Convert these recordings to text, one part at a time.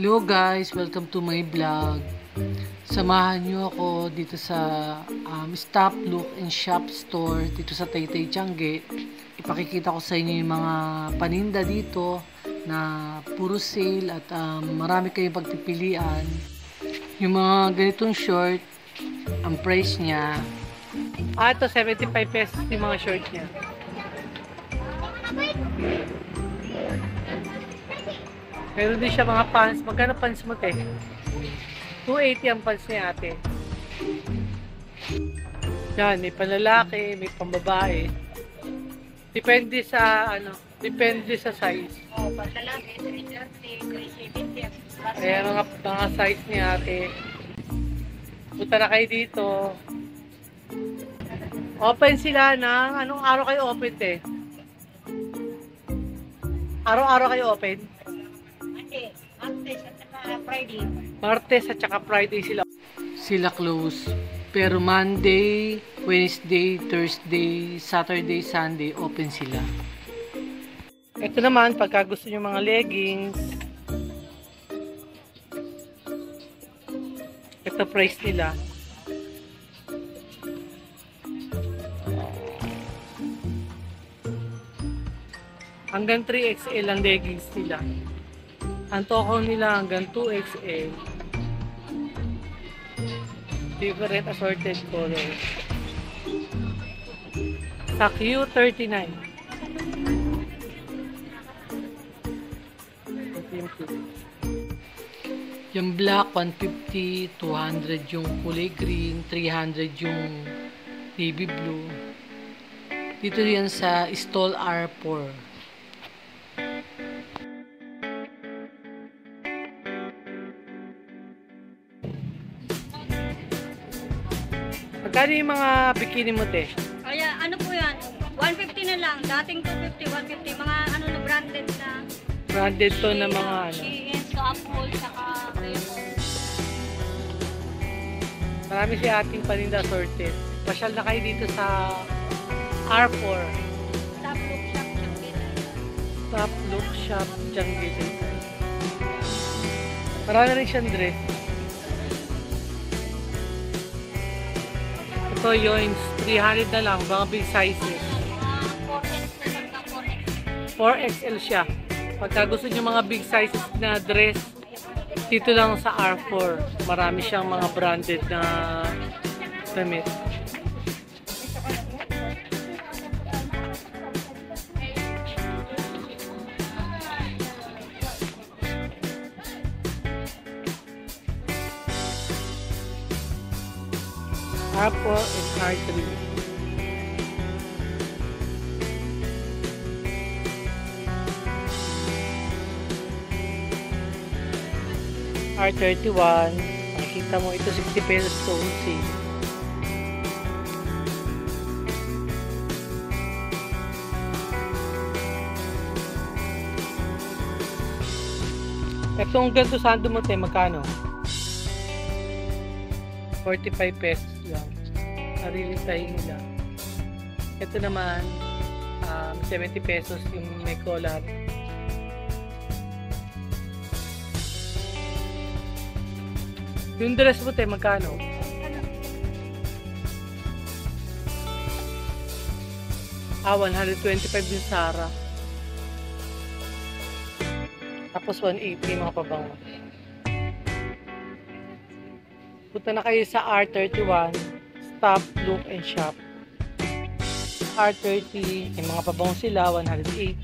Hello guys, welcome to my vlog. Samahan nyo ako dito sa Stop, Look and Shop store dito sa Taytay Tiange. Ipakikita ko sa inyo yung mga paninda dito na puro sale at marami kayong pagpipilian. Yung mga ganitong short, ang price niya ito 75 pesos yung mga short niya. Meron din siya mga pants. Magkano pants mo, te? 280 ang pants niya, ate. Yan, may panlalaki, may pambabae. Depende sa, depende sa size. Panlalaki, 330, 370. Ayan, mga size niya, ate. Punta na kayo dito. Open sila ng, anong araw kayo open, te? Araw-araw kayo open? Martes at saka Friday. Martes at saka Friday sila close. Pero Monday, Wednesday, Thursday, Saturday, Sunday, open sila. Ito naman, pagka gusto nyo mga leggings, ito price nila. Hanggang 3XL ang leggings nila. Ang toko nila hanggang 2XL. Different assorted colors. Sa Q39. Yung black, 150, 200 yung kulay green, 300 yung navy blue. Dito yan sa Stall R4. Magkano yung mga bikini mo, te? Kaya ano po yan? 150 na lang. Dating 250, 150. Mga ano na branded na. Branded to na mga ano. Shein, Apple, saka Marami si ating paninda assorted. Pasyal na kayo dito sa R4. Top look shop, Top Look Shop, Tiange. Marami rin siyang dress. Ito yung 300 na lang, mga big sizes. 4XL siya. Pagka gusto nyo mga big sizes na dress, dito lang sa R4. Marami siyang mga branded na damit. R4 and R3. R31. Makikita mo ito 60 pesos to wholesale. Itong ganito sando mo, te, magkano? 45 pesos lang. Sarili tayo nila. Ito naman, 70 pesos yung may collar. Yung dress mo, te, magkano? Ah, 125 yung Zara. Tapos 180 mga pabango. Punta na kayo sa R31, Stop, Look and Shop. R30, yung mga pabango sila, 180.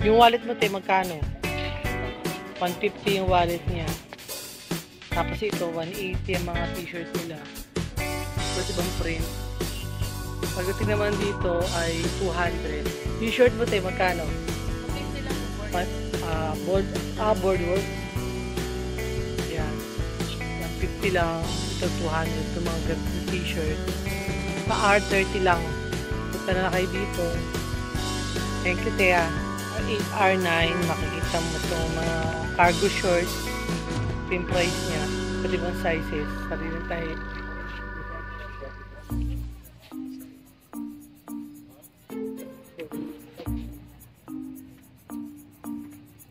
Yung wallet mo, te, magkano? 150 yung wallet niya. Tapos ito, 180 ang mga t-shirt nila. Pwede bang print? Pagdating naman dito ay 200. Yung shirt mo, te, magkano? Boardwork. Yan. 50 lang. Ito 200. Ito mga ganitong t-shirt. Pa R30 lang. Punta na kayo dito. Thank you, Tea. 8R9. Makikita mo itong mga cargo shorts. Yung price niya. Pwede bang sizes. Sarili tayo.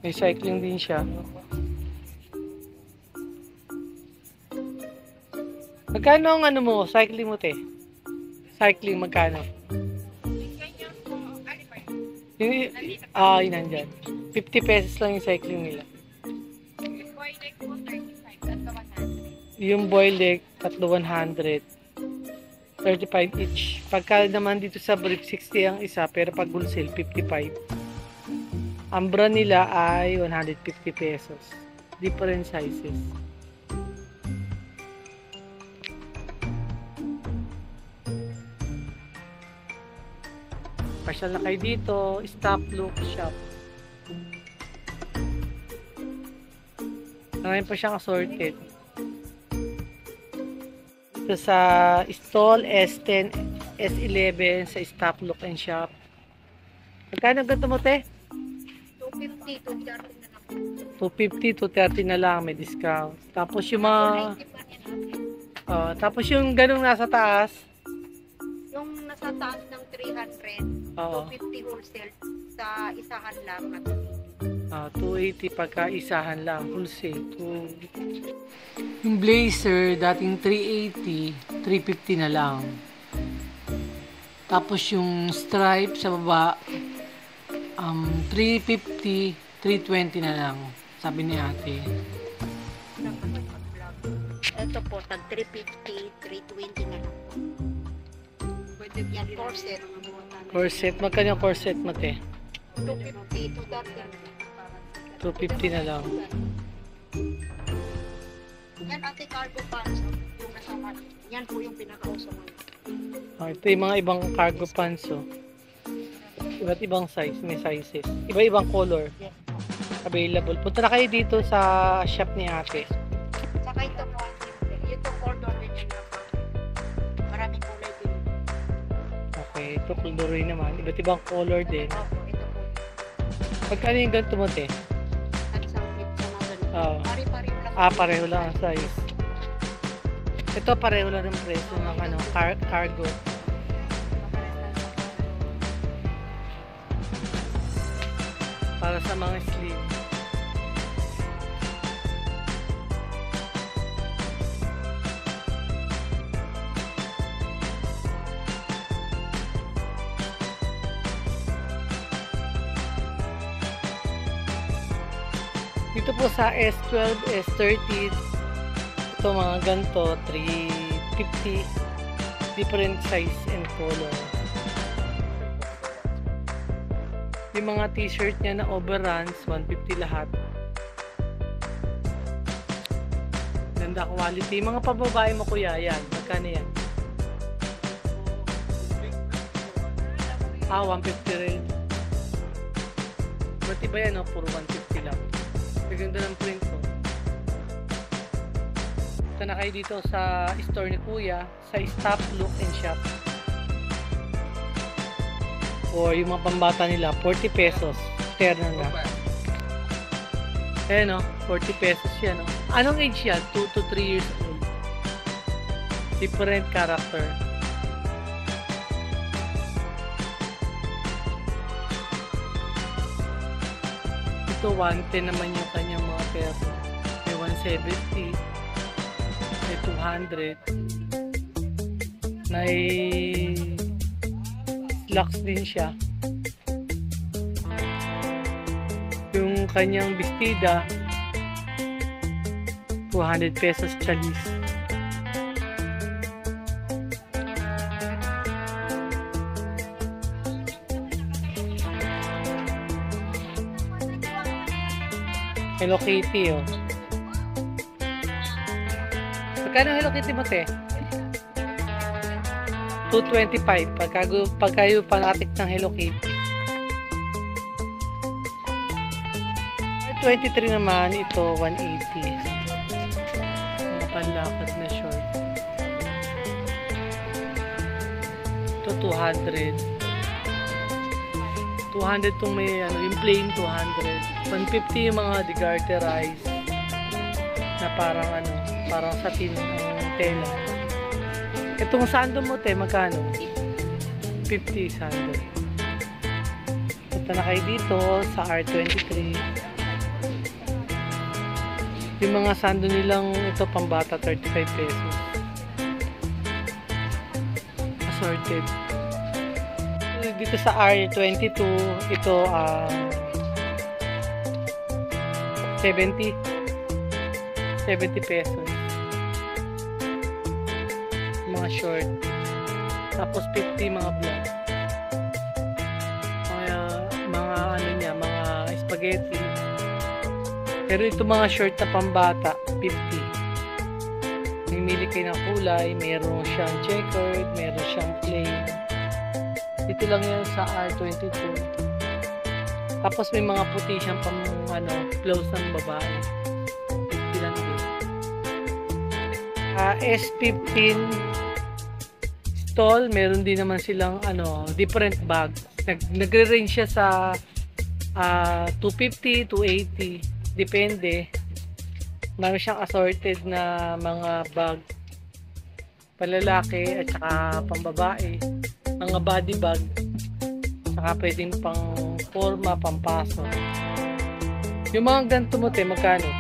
May cycling din siya. Magkano ang ano mo? Cycling mo, te? Cycling, magkano? Yung, yun nandyan. 50 pesos lang yung cycling nila. Yung boiled egg, tatlo 100. 35 each. Pagka naman dito sa brief, 60 ang isa, pero pag wholesale, 55. Ang brand nila ay 150 pesos. Different sizes. Pasyal na kayo dito, Stop Look Shop. Ngayon pa siyang assorted. Ito sa stall S10, S11 sa Stop Look and Shop. Magkano ganito mo, te? 250, 230 na lang, may discount. Tapos yung mga tapos yung ganung nasa taas, Yung nasa taas ng 300, 250 wholesale sa isahan lang at 280 pagka isahan lang, wholesale. Yung blazer, dating 380, 350 na lang. Tapos yung stripe sa baba, 350, 320 na lang, sabi ni ate. ito po, tag 350, 320 na lang. Pwede yan, corset. Corset, magkano yung corset mo, te? 250, 250 na lang. Yan ate cargo pants, yung nasama. Yan po yung pinaka-uso mo. Ito yung mga ibang cargo pants, iba't ibang size, may sizes. Iba-ibang color. Yes. Available. Punta na kayo dito sa shop ni ate. Saka ito po, ito cordon din yun. Maraming kulay din. Okay, ito corduroy naman. Iba't ibang color din. Opo, ito po. Magkano yung ganito mo, te? At sa mga ganun. Pari-pareho lang. Pareho lang ang size. Ito pareho lang ng presyo ng cargo. Para sa mga slim. Dito po sa S12, S13, ito mga ganito, 350, different size and color. Yung mga t-shirt niya na overruns, 150 lahat. Ganda quality. Mga pababae mo, kuya, yan. Magkano yan? 150 rin. Ba't iba yan, puro 150 lang. Ganda ng print ko. Ito na kayo dito sa store ni kuya, sa Stop Look and Shop. Or yung mga pambata nila, 40 pesos. Terno na. Ayan 40 pesos yan. Anong age yan? 2 to 3 years old. Different character. Ito 110 naman yung kanyang mga peso. May 170. May 200. May slacks din siya. Yung kanyang bestida, 200 pesos chalis. Hello Kitty, Magkano Hello Kitty mo, te? 225 pag kayo panatik ng Hello Kitty. 23 naman, ito 180. Mga panlakad na short. Ito 200. 200 itong may yung plain 200. 150 yung mga degarterized na parang satin ang tela. Itong sando mo, te, magkano? 50 sando. Punta na kayo dito sa R23. Yung mga sando nilang ito pambata, 35 pesos. assorted. Dito sa R22, ito 70 pesos. Mga short. Tapos 50 mga black. Mga ano niya, mga spaghetti. Pero ito mga short na pambata, 50. Mamili kayo ng kulay, meron siyang checkered, meron siyang plain. Dito lang yan sa R22. Tapos may mga puti siyang pang blouse ng babae. 50 lang din. S15 stall, meron din naman silang different bag. Nagre-range siya sa 250, 280. Depende. Marami siyang assorted na mga bag. Palalaki at saka pambabae. Mga body bag. Saka pwedeng pang forma, pampaso. Yung mga ganito mo, magkano?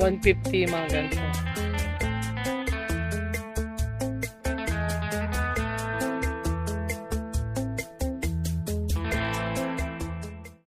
150 mga ganito.